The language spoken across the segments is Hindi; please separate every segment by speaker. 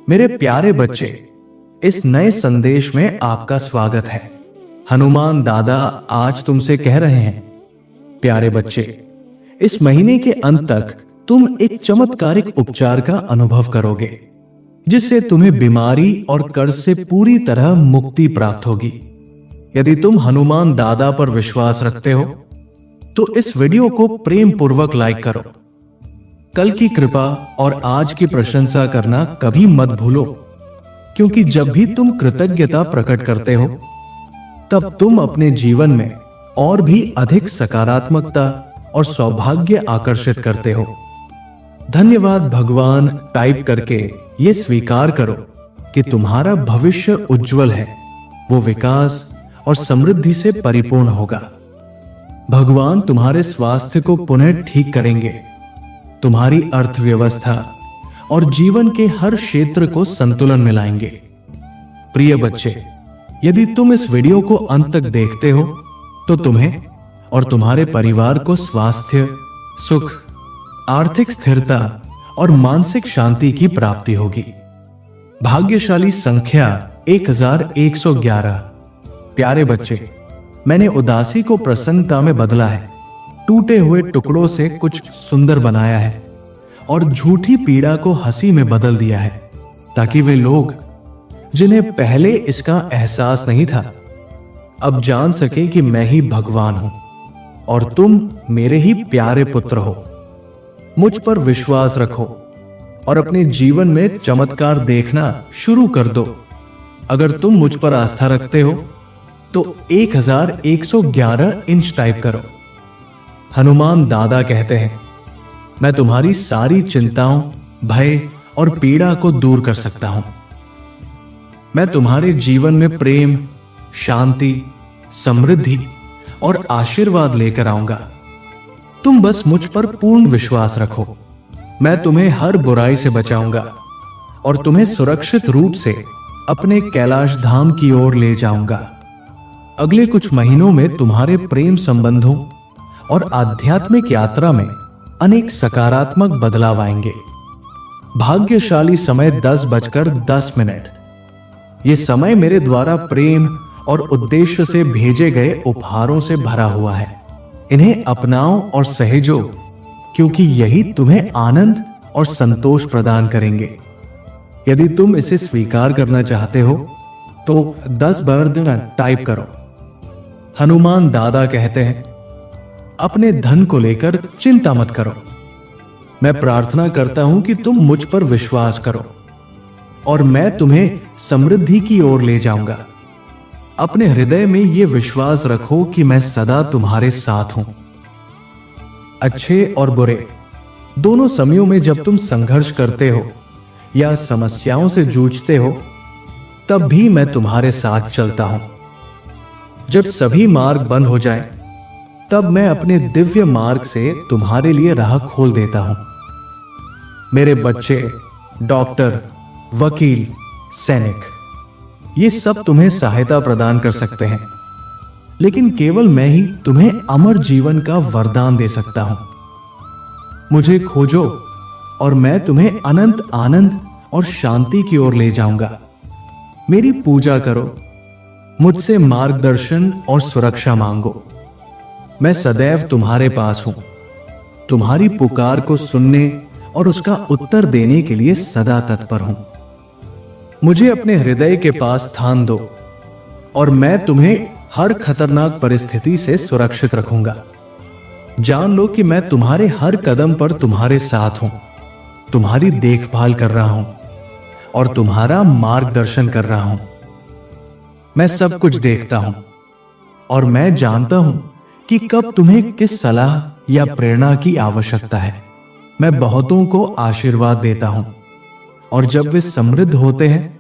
Speaker 1: मेरे प्यारे बच्चे, इस नए संदेश में आपका स्वागत है। हनुमान दादा आज तुमसे कह रहे हैं, प्यारे बच्चे, इस महीने के अंत तक तुम एक चमत्कारिक उपचार का अनुभव करोगे, जिससे तुम्हें बीमारी और कर्ज से पूरी तरह मुक्ति प्राप्त होगी। यदि तुम हनुमान दादा पर विश्वास रखते हो तो इस वीडियो को प्रेम पूर्वक लाइक करो। कल की कृपा और आज की प्रशंसा करना कभी मत भूलो, क्योंकि जब भी तुम कृतज्ञता प्रकट करते हो तब तुम अपने जीवन में और भी अधिक सकारात्मकता और सौभाग्य आकर्षित करते हो। धन्यवाद भगवान टाइप करके ये स्वीकार करो कि तुम्हारा भविष्य उज्जवल है, वो विकास और समृद्धि से परिपूर्ण होगा। भगवान तुम्हारे स्वास्थ्य को पुनः ठीक करेंगे, तुम्हारी अर्थव्यवस्था और जीवन के हर क्षेत्र को संतुलन में लाएंगे। प्रिय बच्चे, यदि तुम इस वीडियो को अंत तक देखते हो तो तुम्हें और तुम्हारे परिवार को स्वास्थ्य, सुख, आर्थिक स्थिरता और मानसिक शांति की प्राप्ति होगी। भाग्यशाली संख्या 1111। प्यारे बच्चे, मैंने उदासी को प्रसन्नता में बदला है, टूटे हुए टुकड़ों से कुछ सुंदर बनाया है और झूठी पीड़ा को हंसी में बदल दिया है, ताकि वे लोग जिन्हें पहले इसका एहसास नहीं था अब जान सके कि मैं ही भगवान हूं और तुम मेरे ही प्यारे पुत्र हो। मुझ पर विश्वास रखो और अपने जीवन में चमत्कार देखना शुरू कर दो। अगर तुम मुझ पर आस्था रखते हो तो 1111 इंच टाइप करो। हनुमान दादा कहते हैं, मैं तुम्हारी सारी चिंताओं, भय और पीड़ा को दूर कर सकता हूं। मैं तुम्हारे जीवन में प्रेम, शांति, समृद्धि और आशीर्वाद लेकर आऊंगा। तुम बस मुझ पर पूर्ण विश्वास रखो। मैं तुम्हें हर बुराई से बचाऊंगा और तुम्हें सुरक्षित रूप से अपने कैलाश धाम की ओर ले जाऊंगा। अगले कुछ महीनों में तुम्हारे प्रेम संबंधों और आध्यात्मिक यात्रा में अनेक सकारात्मक बदलाव आएंगे। भाग्यशाली समय 10:10। यह समय मेरे द्वारा प्रेम और उद्देश्य से भेजे गए उपहारों से भरा हुआ है। इन्हें अपनाओ और सहेजो, क्योंकि यही तुम्हें आनंद और संतोष प्रदान करेंगे। यदि तुम इसे स्वीकार करना चाहते हो तो 10 बार टाइप करो। हनुमान दादा कहते हैं, अपने धन को लेकर चिंता मत करो। मैं प्रार्थना करता हूं कि तुम मुझ पर विश्वास करो और मैं तुम्हें समृद्धि की ओर ले जाऊंगा। अपने हृदय में यह विश्वास रखो कि मैं सदा तुम्हारे साथ हूं। अच्छे और बुरे दोनों समयों में जब तुम संघर्ष करते हो या समस्याओं से जूझते हो, तब भी मैं तुम्हारे साथ चलता हूं। जब सभी मार्ग बंद हो जाएं, तब मैं अपने दिव्य मार्ग से तुम्हारे लिए राह खोल देता हूं। मेरे बच्चे, डॉक्टर, वकील, सैनिक, ये सब तुम्हें सहायता प्रदान कर सकते हैं, लेकिन केवल मैं ही तुम्हें अमर जीवन का वरदान दे सकता हूं। मुझे खोजो और मैं तुम्हें अनंत आनंद और शांति की ओर ले जाऊंगा। मेरी पूजा करो, मुझसे मार्गदर्शन और सुरक्षा मांगो। मैं सदैव तुम्हारे पास हूं, तुम्हारी पुकार को सुनने और उसका उत्तर देने के लिए सदा तत्पर हूं। मुझे अपने हृदय के पास स्थान दो और मैं तुम्हें हर खतरनाक परिस्थिति से सुरक्षित रखूंगा। जान लो कि मैं तुम्हारे हर कदम पर तुम्हारे साथ हूं, तुम्हारी देखभाल कर रहा हूं और तुम्हारा मार्गदर्शन कर रहा हूं। मैं सब कुछ देखता हूं और मैं जानता हूं कि कब तुम्हें किस सलाह या प्रेरणा की आवश्यकता है। मैं बहुतों को आशीर्वाद देता हूं और जब वे समृद्ध होते हैं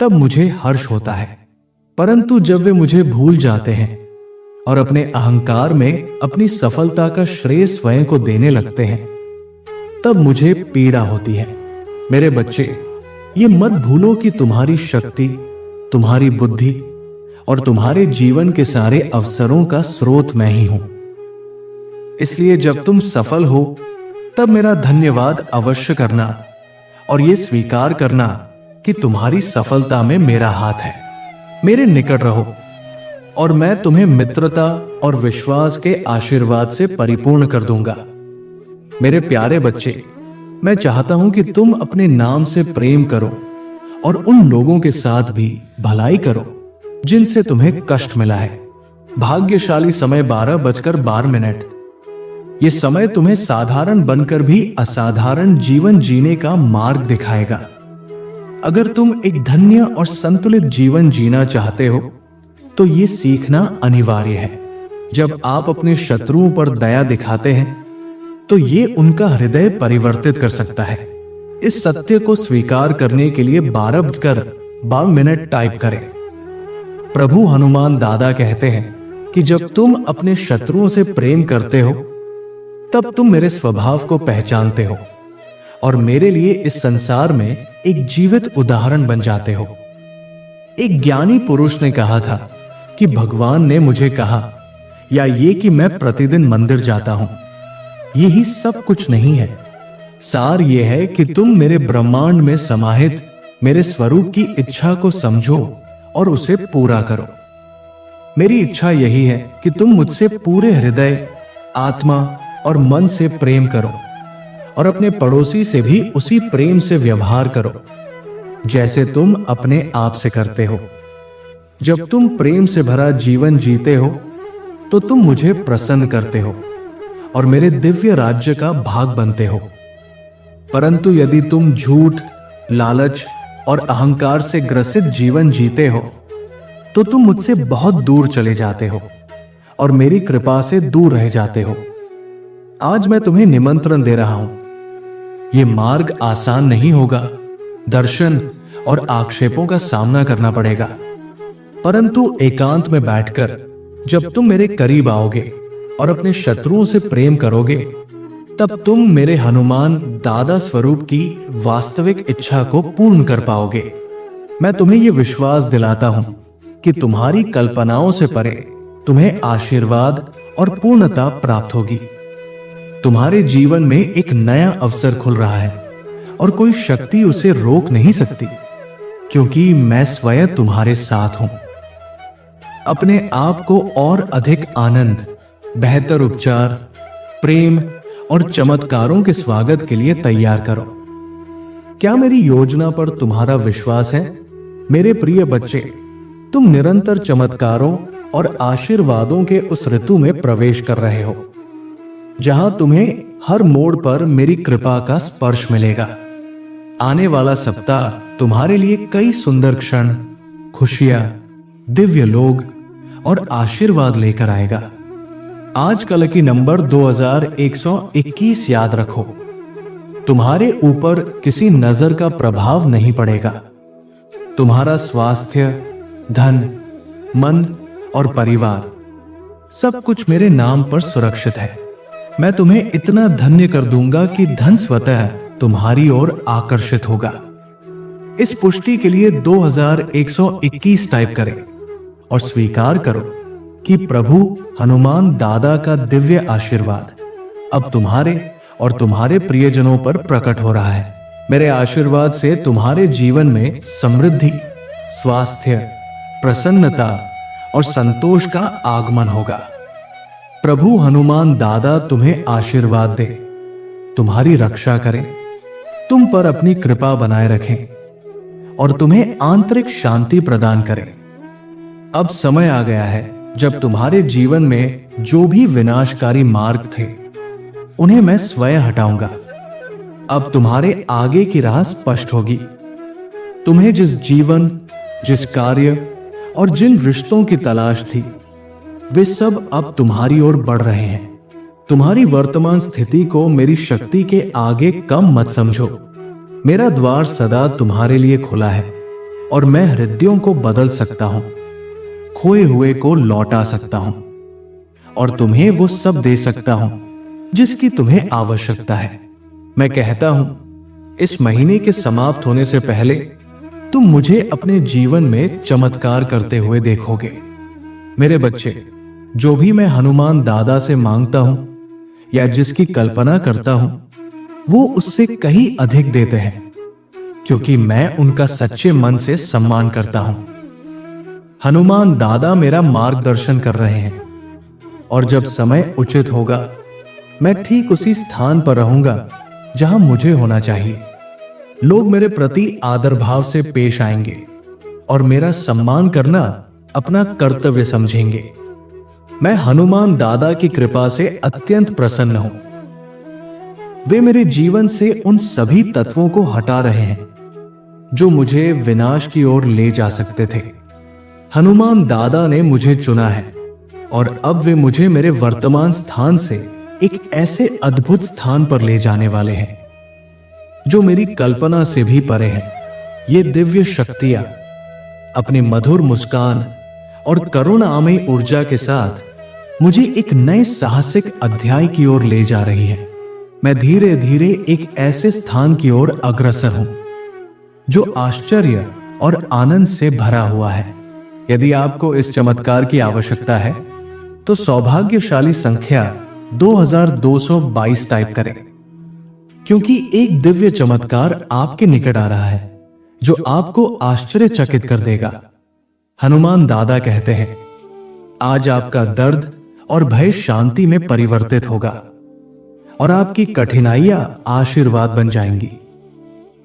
Speaker 1: तब मुझे हर्ष होता है, परंतु जब वे मुझे भूल जाते हैं और अपने अहंकार में अपनी सफलता का श्रेय स्वयं को देने लगते हैं, तब मुझे पीड़ा होती है। मेरे बच्चे, ये मत भूलो कि तुम्हारी शक्ति, तुम्हारी बुद्धि और तुम्हारे जीवन के सारे अवसरों का स्रोत मैं ही हूं। इसलिए जब तुम सफल हो तब मेरा धन्यवाद अवश्य करना और ये स्वीकार करना कि तुम्हारी सफलता में मेरा हाथ है। मेरे निकट रहो और मैं तुम्हें मित्रता और विश्वास के आशीर्वाद से परिपूर्ण कर दूंगा। मेरे प्यारे बच्चे, मैं चाहता हूं कि तुम अपने नाम से प्रेम करो और उन लोगों के साथ भी भलाई करो जिनसे तुम्हें कष्ट मिला है। भाग्यशाली समय 12:12। यह समय तुम्हें साधारण बनकर भी असाधारण जीवन जीने का मार्ग दिखाएगा। अगर तुम एक धन्य और संतुलित जीवन जीना चाहते हो तो यह सीखना अनिवार्य है। जब आप अपने शत्रुओं पर दया दिखाते हैं तो यह उनका हृदय परिवर्तित कर सकता है। इस सत्य को स्वीकार करने के लिए 12:12 टाइप करें। प्रभु हनुमान दादा कहते हैं कि जब तुम अपने शत्रुओं से प्रेम करते हो तब तुम मेरे स्वभाव को पहचानते हो और मेरे लिए इस संसार में एक जीवित उदाहरण बन जाते हो। एक ज्ञानी पुरुष ने कहा था कि भगवान ने मुझे कहा, या ये कि मैं प्रतिदिन मंदिर जाता हूं, यही सब कुछ नहीं है। सार यह है कि तुम मेरे ब्रह्मांड में समाहित मेरे स्वरूप की इच्छा को समझो और उसे पूरा करो। मेरी इच्छा यही है कि तुम मुझसे पूरे हृदय, आत्मा और मन से प्रेम करो और अपने पड़ोसी से भी उसी प्रेम से व्यवहार करो जैसे तुम अपने आप से करते हो। जब तुम प्रेम से भरा जीवन जीते हो तो तुम मुझे प्रसन्न करते हो और मेरे दिव्य राज्य का भाग बनते हो। परंतु यदि तुम झूठ, लालच और अहंकार से ग्रसित जीवन जीते हो तो तुम मुझसे बहुत दूर चले जाते हो और मेरी कृपा से दूर रह जाते हो। आज मैं तुम्हें निमंत्रण दे रहा हूं। यह मार्ग आसान नहीं होगा, दर्शन और आक्षेपों का सामना करना पड़ेगा, परंतु एकांत में बैठकर जब तुम मेरे करीब आओगे और अपने शत्रुओं से प्रेम करोगे तब तुम मेरे हनुमान दादा स्वरूप की वास्तविक इच्छा को पूर्ण कर पाओगे। मैं तुम्हें यह विश्वास दिलाता हूं कि तुम्हारी कल्पनाओं से परे तुम्हें आशीर्वाद और पूर्णता प्राप्त होगी। तुम्हारे जीवन में एक नया अवसर खुल रहा है और कोई शक्ति उसे रोक नहीं सकती, क्योंकि मैं स्वयं तुम्हारे साथ हूं। अपने आप को और अधिक आनंद, बेहतर उपचार, प्रेम और चमत्कारों के स्वागत के लिए तैयार करो। क्या मेरी योजना पर तुम्हारा विश्वास है? मेरे प्रिय बच्चे, तुम निरंतर चमत्कारों और आशीर्वादों के उस ऋतु में प्रवेश कर रहे हो जहां तुम्हें हर मोड़ पर मेरी कृपा का स्पर्श मिलेगा। आने वाला सप्ताह तुम्हारे लिए कई सुंदर क्षण, खुशियां, दिव्य लोग और आशीर्वाद लेकर आएगा। आज का लकी नंबर 2121 याद रखो। तुम्हारे ऊपर किसी नजर का प्रभाव नहीं पड़ेगा। तुम्हारा स्वास्थ्य, धन, मन और परिवार सब कुछ मेरे नाम पर सुरक्षित है। मैं तुम्हें इतना धन्य कर दूंगा कि धन स्वतः तुम्हारी ओर आकर्षित होगा। इस पुष्टि के लिए 2121 टाइप करें और स्वीकार करो कि प्रभु हनुमान दादा का दिव्य आशीर्वाद अब तुम्हारे और तुम्हारे प्रियजनों पर प्रकट हो रहा है। मेरे आशीर्वाद से तुम्हारे जीवन में समृद्धि, स्वास्थ्य, प्रसन्नता और संतोष का आगमन होगा। प्रभु हनुमान दादा तुम्हें आशीर्वाद दे, तुम्हारी रक्षा करें, तुम पर अपनी कृपा बनाए रखें और तुम्हें आंतरिक शांति प्रदान करें। अब समय आ गया है जब तुम्हारे जीवन में जो भी विनाशकारी मार्ग थे उन्हें मैं स्वयं हटाऊंगा। अब तुम्हारे आगे की राह स्पष्ट होगी। तुम्हें जिस जीवन, जिस कार्य और जिन रिश्तों की तलाश थी वे सब अब तुम्हारी ओर बढ़ रहे हैं। तुम्हारी वर्तमान स्थिति को मेरी शक्ति के आगे कम मत समझो। मेरा द्वार सदा तुम्हारे लिए खुला है और मैं हृदयों को बदल सकता हूं, खोए हुए को लौटा सकता हूं और तुम्हें वो सब दे सकता हूं जिसकी तुम्हें आवश्यकता है। मैं कहता हूं, इस महीने के समाप्त होने से पहले तुम मुझे अपने जीवन में चमत्कार करते हुए देखोगे। मेरे बच्चे, जो भी मैं हनुमान दादा से मांगता हूं या जिसकी कल्पना करता हूं वो उससे कहीं अधिक देते हैं, क्योंकि मैं उनका सच्चे मन से सम्मान करता हूं। हनुमान दादा मेरा मार्गदर्शन कर रहे हैं और जब समय उचित होगा मैं ठीक उसी स्थान पर रहूंगा जहां मुझे होना चाहिए। लोग मेरे प्रति आदर भाव से पेश आएंगे और मेरा सम्मान करना अपना कर्तव्य समझेंगे। मैं हनुमान दादा की कृपा से अत्यंत प्रसन्न हूं। वे मेरे जीवन से उन सभी तत्वों को हटा रहे हैं जो मुझे विनाश की ओर ले जा सकते थे। हनुमान दादा ने मुझे चुना है और अब वे मुझे मेरे वर्तमान स्थान से एक ऐसे अद्भुत स्थान पर ले जाने वाले हैं जो मेरी कल्पना से भी परे है। ये दिव्य शक्तियां अपनी मधुर मुस्कान और करुणामयी ऊर्जा के साथ मुझे एक नए साहसिक अध्याय की ओर ले जा रही है। मैं धीरे धीरे एक ऐसे स्थान की ओर अग्रसर हूं जो आश्चर्य और आनंद से भरा हुआ है। यदि आपको इस चमत्कार की आवश्यकता है तो सौभाग्यशाली संख्या 2222 टाइप करें, क्योंकि एक दिव्य चमत्कार आपके निकट आ रहा है जो आपको आश्चर्यचकित कर देगा। हनुमान दादा कहते हैं, आज आपका दर्द और भय शांति में परिवर्तित होगा और आपकी कठिनाइयां आशीर्वाद बन जाएंगी।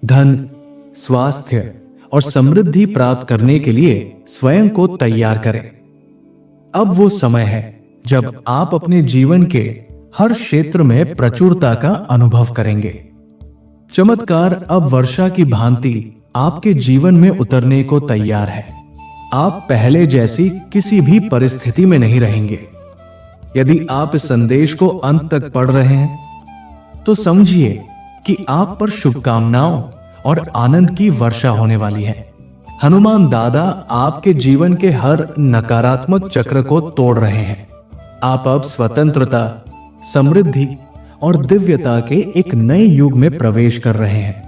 Speaker 1: धन, स्वास्थ्य और समृद्धि प्राप्त करने के लिए स्वयं को तैयार करें। अब वो समय है जब आप अपने जीवन के हर क्षेत्र में प्रचुरता का अनुभव करेंगे। चमत्कार अब वर्षा की भांति आपके जीवन में उतरने को तैयार है। आप पहले जैसी किसी भी परिस्थिति में नहीं रहेंगे। यदि आप इस संदेश को अंत तक पढ़ रहे हैं तो समझिए कि आप पर शुभकामनाओं और आनंद की वर्षा होने वाली है। हनुमान दादा आपके जीवन के हर नकारात्मक चक्र को तोड़ रहे हैं। आप अब स्वतंत्रता, समृद्धि और दिव्यता के एक नए युग में प्रवेश कर रहे हैं।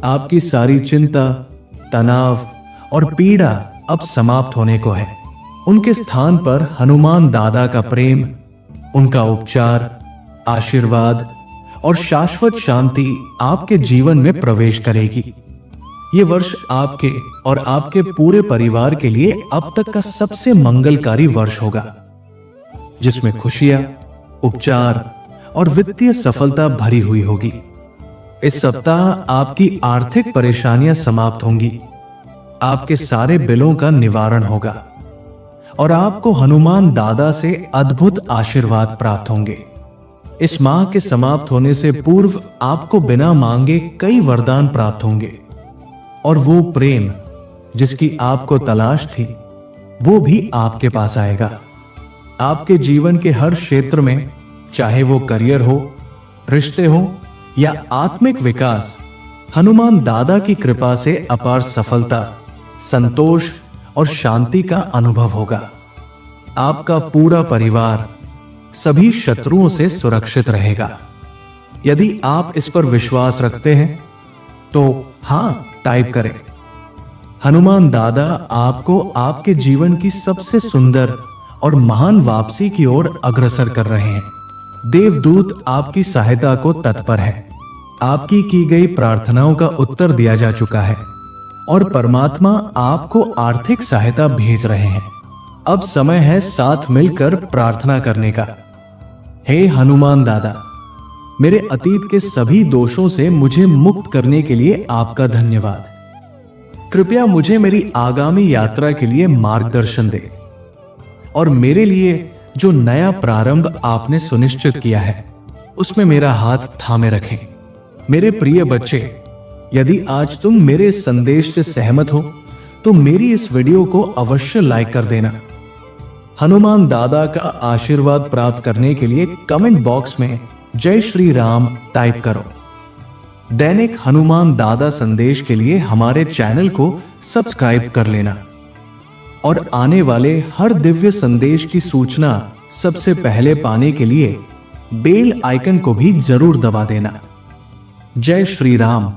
Speaker 1: आपकी सारी चिंता, तनाव और पीड़ा अब समाप्त होने को है। उनके स्थान पर हनुमान दादा का प्रेम, उनका उपचार, आशीर्वाद और शाश्वत शांति आपके जीवन में प्रवेश करेगी। ये वर्ष आपके और आपके पूरे परिवार के लिए अब तक का सबसे मंगलकारी वर्ष होगा, जिसमें खुशियां, उपचार और वित्तीय सफलता भरी हुई होगी। इस सप्ताह आपकी आर्थिक परेशानियां समाप्त होंगी, आपके सारे बिलों का निवारण होगा और आपको हनुमान दादा से अद्भुत आशीर्वाद प्राप्त होंगे। इस माह के समाप्त होने से पूर्व आपको बिना मांगे कई वरदान प्राप्त होंगे और वो प्रेम जिसकी आपको तलाश थी वो भी आपके पास आएगा। आपके जीवन के हर क्षेत्र में, चाहे वो करियर हो, रिश्ते हो या आत्मिक विकास, हनुमान दादा की कृपा से अपार सफलता, संतोष और शांति का अनुभव होगा। आपका पूरा परिवार सभी शत्रुओं से सुरक्षित रहेगा। यदि आप इस पर विश्वास रखते हैं तो हां टाइप करें। हनुमान दादा आपको आपके जीवन की सबसे सुंदर और महान वापसी की ओर अग्रसर कर रहे हैं। देवदूत आपकी सहायता को तत्पर है। आपकी की गई प्रार्थनाओं का उत्तर दिया जा चुका है और परमात्मा आपको आर्थिक सहायता भेज रहे हैं। अब समय है साथ मिलकर प्रार्थना करने का। हे हनुमान दादा, मेरे अतीत के सभी दोषों से मुझे मुक्त करने के लिए आपका धन्यवाद। कृपया मुझे मेरी आगामी यात्रा के लिए मार्गदर्शन दें और मेरे लिए जो नया प्रारंभ आपने सुनिश्चित किया है उसमें मेरा हाथ थामे रखें। मेरे प्रिय बच्चे, यदि आज तुम मेरे इस संदेश से सहमत हो तो मेरी इस वीडियो को अवश्य लाइक कर देना। हनुमान दादा का आशीर्वाद प्राप्त करने के लिए कमेंट बॉक्स में जय श्री राम टाइप करो। दैनिक हनुमान दादा संदेश के लिए हमारे चैनल को सब्सक्राइब कर लेना और आने वाले हर दिव्य संदेश की सूचना सबसे पहले पाने के लिए बेल आइकन को भी जरूर दबा देना। जय श्री राम।